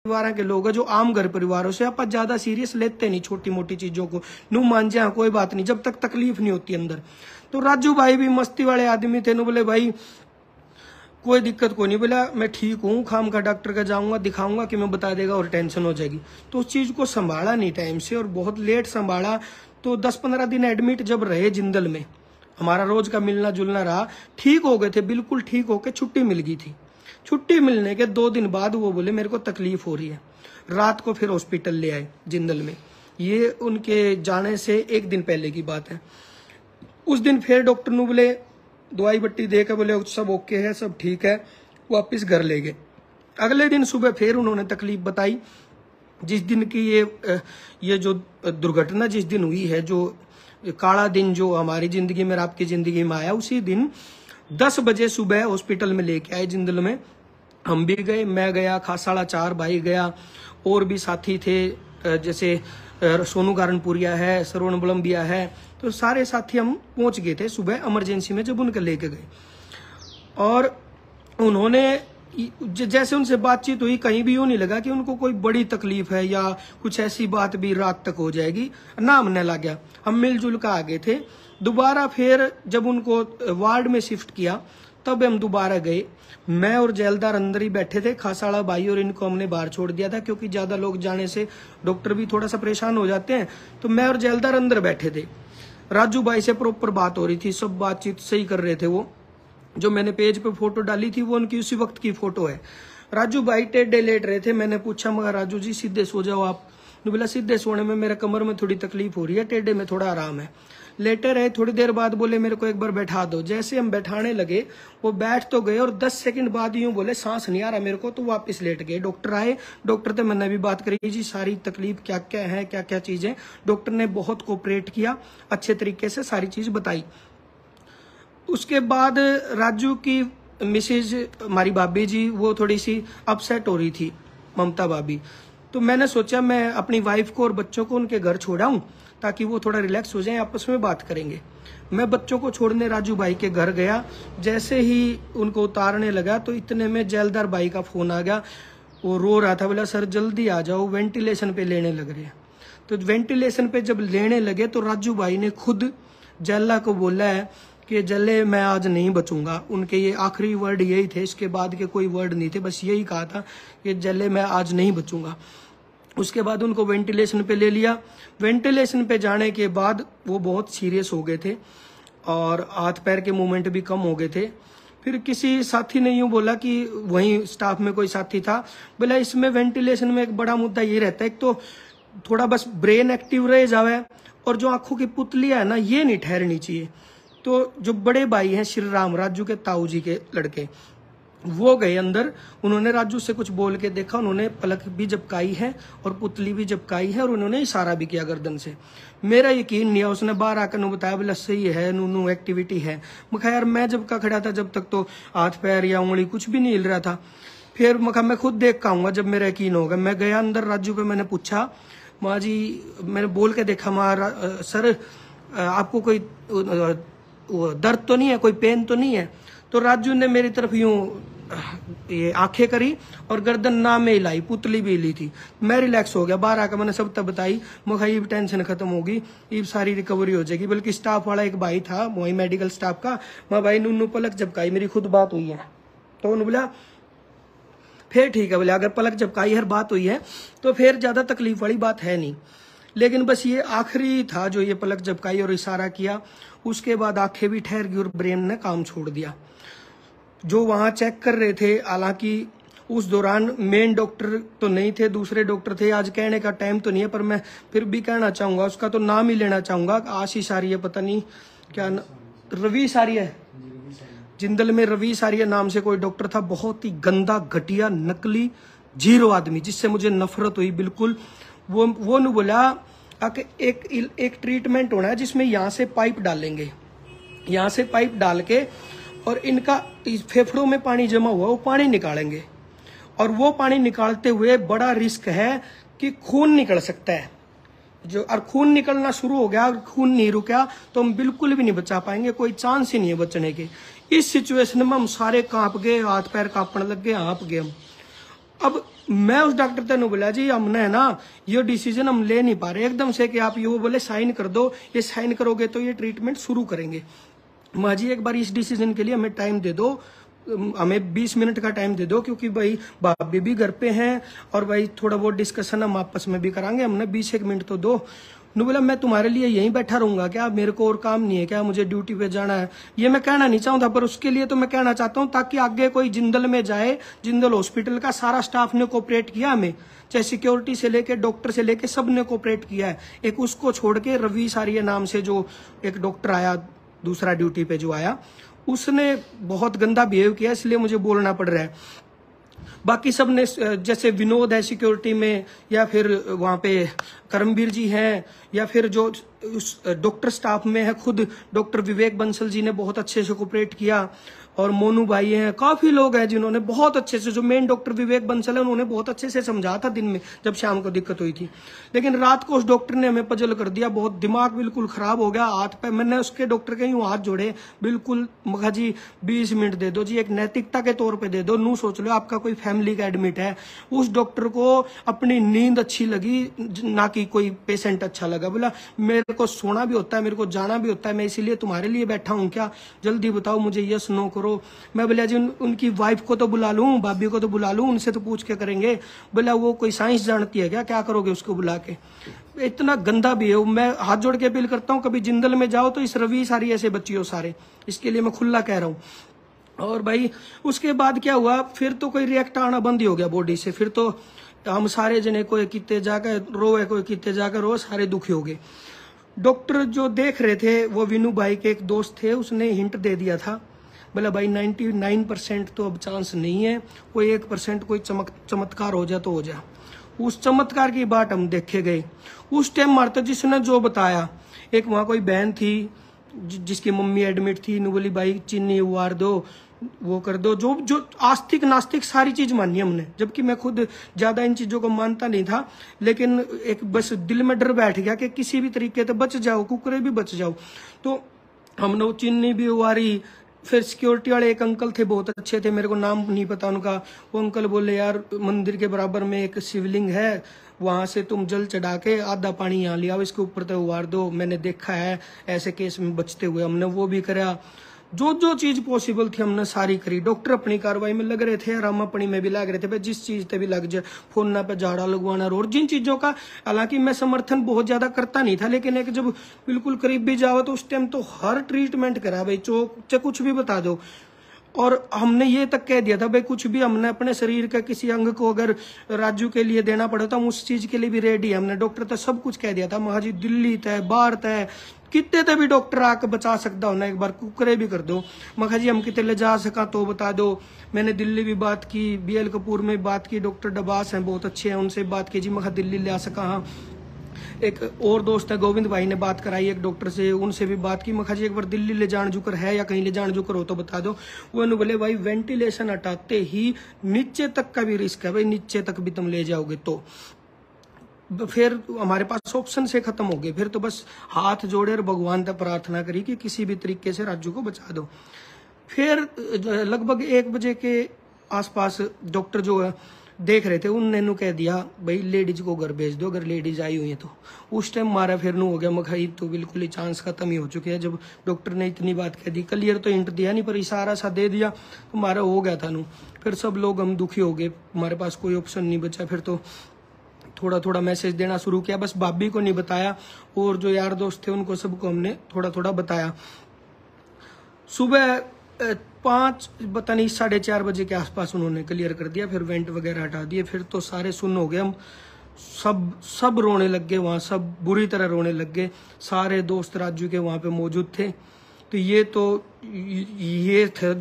परिवार के लोग हैं जो आम घर परिवारों से आप ज्यादा सीरियस लेते नहीं छोटी मोटी चीजों को, नू मान जा कोई बात नहीं जब तक तकलीफ नहीं होती अंदर। तो राजू भाई भी मस्ती वाले आदमी थे, बोले भाई कोई दिक्कत कोई नहीं, बोला मैं ठीक हूँ, खाम का डॉक्टर का जाऊंगा दिखाऊंगा कि मैं बता देगा और टेंशन हो जाएगी। तो उस चीज को संभाला नहीं टाइम से और बहुत लेट संभाला। तो 10-15 दिन एडमिट जब रहे जिंदल में, हमारा रोज का मिलना जुलना रहा, ठीक हो गए थे, बिल्कुल ठीक होके छुट्टी मिल गई थी। छुट्टी मिलने के 2 दिन बाद वो बोले मेरे को तकलीफ हो रही है, रात को फिर हॉस्पिटल ले आए जिंदल में। ये उनके जाने से 1 दिन पहले की बात है। उस दिन फिर डॉक्टर ने बोले दवाई बट्टी दे के बोले सब ओके है, सब ठीक है, वापस घर ले गए। अगले दिन सुबह फिर उन्होंने तकलीफ बताई। जिस दिन की ये जो दुर्घटना जिस दिन हुई है, जो काला दिन जो हमारी जिंदगी में आपकी जिंदगी में आया, उसी दिन 10 बजे सुबह हॉस्पिटल में लेके आए जिंदल में। हम भी गए, मैं गया, खासाड़ा 4 भाई गया, और भी साथी थे जैसे सोनू गारनपुरिया है, श्रवण बलम्बिया है, तो सारे साथी हम पहुंच गए थे सुबह इमरजेंसी में जब उनके लेके गए। और उन्होंने जैसे उनसे बातचीत हुई, कहीं भी यूं नहीं लगा कि उनको कोई बड़ी तकलीफ है या कुछ ऐसी बात भी रात तक हो जाएगी, ना हमने लग गया। हम मिलजुल कर आ गए थे। दोबारा फिर जब उनको वार्ड में शिफ्ट किया तब हम दोबारा गए। मैं और जेलदार अंदर ही बैठे थे, खासाड़ा भाई और इनको हमने बाहर छोड़ दिया था क्योंकि ज्यादा लोग जाने से डॉक्टर भी थोड़ा सा परेशान हो जाते हैं। तो मैं और जेलदार अंदर बैठे थे। राजू भाई से प्रॉपर बात हो रही थी, सब बातचीत सही कर रहे थे। वो जो मैंने पेज पे फोटो डाली थी वो उनकी उसी वक्त की फोटो है। राजू भाई टेढ़े लेट रहे थे। मैंने पूछा मगर राजू जी सीधे सो जाओ आप। बोला सीधे सोने में मेरे कमर में थोड़ी तकलीफ हो रही है, टेढ़े में थोड़ा आराम है। लेटे रहे, थोड़ी देर बाद बोले मेरे को एक बार बैठा दो। जैसे हम बैठाने लगे वो बैठ तो गए और 10 सेकंड बाद यूं बोले सांस नहीं आ रहा मेरे को, तो वापस लेट गए। डॉक्टर आए, डॉक्टर से मैंने भी बात करी जी सारी तकलीफ क्या क्या है, क्या क्या चीजें। डॉक्टर ने बहुत कोऑपरेट किया, अच्छे तरीके से सारी चीज बताई। उसके बाद राजू की मिसेज हमारी भाभी जी वो थोड़ी सी अपसेट हो रही थी, ममता भाभी। तो मैंने सोचा मैं अपनी वाइफ को और बच्चों को उनके घर छोड़ाऊं ताकि वो थोड़ा रिलैक्स हो जाए, आपस में बात करेंगे। मैं बच्चों को छोड़ने राजू भाई के घर गया। जैसे ही उनको उतारने लगा तो इतने में जेलदार भाई का फोन आ गया। वो रो रहा था, बोला सर जल्दी आ जाओ, वेंटिलेशन पे लेने लग रहे हैं। तो वेंटिलेशन पे जब लेने लगे तो राजू भाई ने खुद जेल्ला को बोला है कि जल्ले मैं आज नहीं बचूंगा। उनके ये आखिरी वर्ड यही थे, इसके बाद के कोई वर्ड नहीं थे, बस यही कहा था कि जल्ले मैं आज नहीं बचूंगा। उसके बाद उनको वेंटिलेशन पे ले लिया। वेंटिलेशन पे जाने के बाद वो बहुत सीरियस हो गए थे और हाथ पैर के मूवमेंट भी कम हो गए थे। फिर किसी साथी ने यूं बोला कि वहीं स्टाफ में कोई साथी था, बोला इसमें वेंटिलेशन में एक बड़ा मुद्दा ये रहता है, एक तो थोड़ा बस ब्रेन एक्टिव रह जावे और जो आंखों की पुतलियां है ना ये नहीं ठहरनी चाहिए। तो जो बड़े भाई हैं श्री राम, राजू के ताऊ जी के लड़के, वो गए अंदर। उन्होंने राजू से कुछ बोल के देखा, उन्होंने पलक भी झपकाई है और पुतली भी झपकाई है और उन्होंने इशारा भी किया गर्दन से। मेरा यकीन नहीं है, उसने बाहर आकर बताया बोला सही है, नू एक्टिविटी है। मैं यार मैं जब का खड़ा था जब तक तो हाथ पैर या उंगली कुछ भी नहीं हिल रहा था। फिर मैं खुद देख के आऊंगा जब मेरा यकीन होगा। मैं गया अंदर, राजू को मैंने पूछा माँ जी, मैंने बोल के देखा माँ सर आपको कोई दर्द तो नहीं है, कोई पेन तो नहीं है? तो राजू ने मेरी तरफ यूं ये आंखें करी और गर्दन ना में हिलाई, पुतली भी हिली थी। मैं रिलैक्स हो गया। बाहर आकर मैंने सब तब बताई, मुझे ये टेंशन खत्म होगी, ये सारी रिकवरी हो जाएगी। बल्कि स्टाफ वाला एक भाई था वही मेडिकल स्टाफ का, मैं भाई नूनू पलक झपकाई, मेरी खुद बात हुई है। तो उन्होंने बोला फिर ठीक है, बोले अगर पलक झपकाई हर बात हुई है तो फिर ज्यादा तकलीफ वाली बात है नहीं। लेकिन बस ये आखिरी था जो ये पलक झपकाई और इशारा किया, उसके बाद आंखें भी ठहर गई और ब्रेन ने काम छोड़ दिया। जो वहां चेक कर रहे थे, हालांकि उस दौरान मेन डॉक्टर तो नहीं थे, दूसरे डॉक्टर थे। आज कहने का टाइम तो नहीं है पर मैं फिर भी कहना चाहूंगा, उसका तो नाम ही लेना चाहूंगा। आशीष आर्य, पता नहीं क्या रवि सारिया, जिंदल में रवि सारिया नाम से कोई डॉक्टर था। बहुत ही गंदा, घटिया, नकली, जीरो आदमी, जिससे मुझे नफरत हुई बिल्कुल। वो ने बोला एक ट्रीटमेंट होना है जिसमें यहाँ से पाइप डालेंगे, यहाँ से पाइप डाल के और इनका फेफड़ों में पानी जमा हुआ वो पानी निकालेंगे, और वो पानी निकालते हुए बड़ा रिस्क है कि खून निकल सकता है। जो और खून निकलना शुरू हो गया और खून नहीं रुका तो हम बिल्कुल भी नहीं बचा पाएंगे, कोई चांस ही नहीं है बचने के। इस सिचुएशन में हम सारे कांप गए, हाथ पैर कांपने लग गए, हाँप गए हम। अब मैं उस डॉक्टर तेन बोला जी हमने है ना ये डिसीजन हम ले नहीं पा रहे एकदम से कि आप ये बोले साइन कर दो, ये साइन करोगे तो ये ट्रीटमेंट शुरू करेंगे। माँ जी एक बार इस डिसीजन के लिए हमें टाइम दे दो, हमें 20 मिनट का टाइम दे दो, क्योंकि भाई भाभी भी घर पे हैं और भाई थोड़ा बहुत डिस्कशन हम आपस में भी करांगे, हमने 20 मिनट तो दो। ने बोला मैं तुम्हारे लिए यहीं बैठा रहूंगा क्या, मेरे को और काम नहीं है क्या, मुझे ड्यूटी पे जाना है। ये मैं कहना नहीं चाहता, पर उसके लिए तो मैं कहना चाहता हूँ ताकि आगे कोई जिंदल में जाए, जिंदल हॉस्पिटल का सारा स्टाफ ने कोऑपरेट किया हमें, चाहे सिक्योरिटी से लेके डॉक्टर से लेके सब ने कोऑपरेट किया है। एक उसको छोड़ के रवि सारिया नाम से जो एक डॉक्टर आया दूसरा ड्यूटी पे जो आया, उसने बहुत गंदा बिहेव किया, इसलिए मुझे बोलना पड़ रहा है। बाकी सब ने जैसे विनोद है सिक्योरिटी में, या फिर वहां पे करमवीर जी हैं, या फिर जो डॉक्टर स्टाफ में है खुद डॉक्टर विवेक बंसल जी ने बहुत अच्छे से कोऑपरेट किया, और मोनू भाई हैं, काफी लोग हैं जिन्होंने बहुत अच्छे से, जो मेन डॉक्टर विवेक बंसल है उन्होंने बहुत अच्छे से समझाया था दिन में जब शाम को दिक्कत हुई थी। लेकिन रात को उस डॉक्टर ने हमें पजल कर दिया, बहुत दिमाग बिल्कुल खराब हो गया। हाथ पे मैंने उसके डॉक्टर के यूं हाथ जोड़े, बिल्कुल मगा जी 20 मिनट दे दो जी, एक नैतिकता के तौर पर दे दो, नू सोच लो आपका कोई फैमिली का एडमिट है। उस डॉक्टर को अपनी नींद अच्छी लगी ना कि कोई पेशेंट अच्छा लगा, बोला मेरे को सोना भी होता है, मेरे को जाना भी होता है, मैं इसीलिए तुम्हारे लिए बैठा हूँ क्या, जल्दी बताओ मुझे यस नो करो। मैं बोला जी उनकी वाइफ को तो बुला लूं, भाभी को तो बुला लूं, उनसे तो पूछ के करेंगे। बोला वो कोई साइंस जानती है क्या करोगे उसको बुला के। इतना गंदा भी है। मैं हाथ जोड़ के अपील करता हूँ कभी जिंदल में जाओ तो इस रवि सारी ऐसे बच्चियों सारे, इसके लिए मैं खुला कह रहा हूँ। और भाई उसके बाद क्या हुआ, फिर तो कोई रिएक्ट आना बंद ही हो गया बॉडी से, फिर तो हम सारे जने कोई कितने जाकर रोए, कोई कितने जाकर रो, सारे दुखी हो गए। डॉक्टर जो देख रहे थे वो विनू भाई के एक दोस्त थे, उसने हिंट दे दिया था, बोला भाई 99% तो अब चांस नहीं है, कोई 1% कोई चमत्कार हो जाए तो हो जाए। उस चमत्कार की बात हम देखे गए। उस टाइम मारता जिसने जो बताया, एक वहां कोई बहन थी जिसकी मम्मी एडमिट थी, नु बोली भाई चीनी उबार दो, वो कर दो, जो आस्तिक नास्तिक सारी चीज मानी हमने, जबकि मैं खुद ज्यादा इन चीजों को मानता नहीं था, लेकिन एक बस दिल में डर बैठ गया कि किसी भी तरीके से बच जाओ, कुकरे भी बच जाओ। तो हमने वो चीनी भी उबारी। फिर सिक्योरिटी वाले एक अंकल थे, बहुत अच्छे थे, मेरे को नाम नहीं पता उनका, वो अंकल बोले यार मंदिर के बराबर में एक शिवलिंग है, वहां से तुम जल चढ़ा के आधा पानी यहाँ लिया, इसके ऊपर तो उबार दो, मैंने देखा है ऐसे केस में बचते हुए। हमने वो भी करा, जो चीज पॉसिबल थी हमने सारी करी। डॉक्टर अपनी कार्रवाई में लग रहे थे और हम अपनी में भी लग रहे थे, भाई जिस चीज पे भी लग जाए, फोन पे झाड़ा लगवाना और जिन चीजों का, हालांकि मैं समर्थन बहुत ज्यादा करता नहीं था, लेकिन एक जब बिल्कुल करीब भी जाओ तो उस टाइम तो हर ट्रीटमेंट करा भाई, चाहे कुछ भी बता दो। और हमने ये तक कह दिया था भाई कुछ भी हमने अपने शरीर का किसी अंग को अगर राजू के लिए देना पड़ा तो हम उस चीज के लिए भी रेडी है। हमने डॉक्टर तक सब कुछ कह दिया था, महाजी दिल्ली तय बाहर तय कितने तक भी डॉक्टर आकर बचा सकता हो ना, एक बार कुकरे भी कर दो। मखा जी हम कितने ले जा सका तो बता दो। मैंने दिल्ली भी बात की, BL कपूर में बात की, डॉक्टर डबास हैं बहुत अच्छे हैं, उनसे बात की जी, मखा दिल्ली ले आ सका। हाँ एक और दोस्त है गोविंद भाई ने बात कराई एक डॉक्टर से, उनसे भी बात की। मखा जी एक बार दिल्ली ले जान जुकर है या कहीं ले जान जुकर हो तो बता दो। वो बोले भाई वेंटिलेशन हटाते ही नीचे तक का भी रिस्क है भाई, नीचे तक भी तुम ले जाओगे तो फिर हमारे पास ऑप्शन से खत्म हो गए। फिर तो बस हाथ जोड़े और भगवान तक प्रार्थना करी कि किसी भी तरीके से राजू को बचा दो। फिर लगभग 1 बजे के आसपास डॉक्टर जो है देख रहे थे, उनने कह दिया भाई लेडीज को घर भेज दो, अगर लेडीज आई हुई है तो। उस टाइम मारा फिर नु हो गया, मखाई तो बिल्कुल ही चांस खत्म ही हो चुके हैं। जब डॉक्टर ने इतनी बात कह दी, क्लियर तो हिंट दिया नहीं पर इशारा सा दे दिया तो मारा हो गया था नु। फिर सब लोग हम दुखी हो गए, हमारे पास कोई ऑप्शन नहीं बचा। फिर तो थोड़ा थोड़ा मैसेज देना शुरू किया, बस भाभी को नहीं बताया और जो यार दोस्त थे उनको सबको हमने थोड़ा थोड़ा बताया। सुबह 5 पता नहीं 4:30 बजे के आसपास उन्होंने क्लियर कर दिया, फिर वेंट वगैरह हटा दिए। फिर तो सारे सुन्न हो गए, हम सब रोने लग गए, वहाँ सब बुरी तरह रोने लग गए। सारे दोस्त राजू के वहाँ पे मौजूद थे। तो ये थे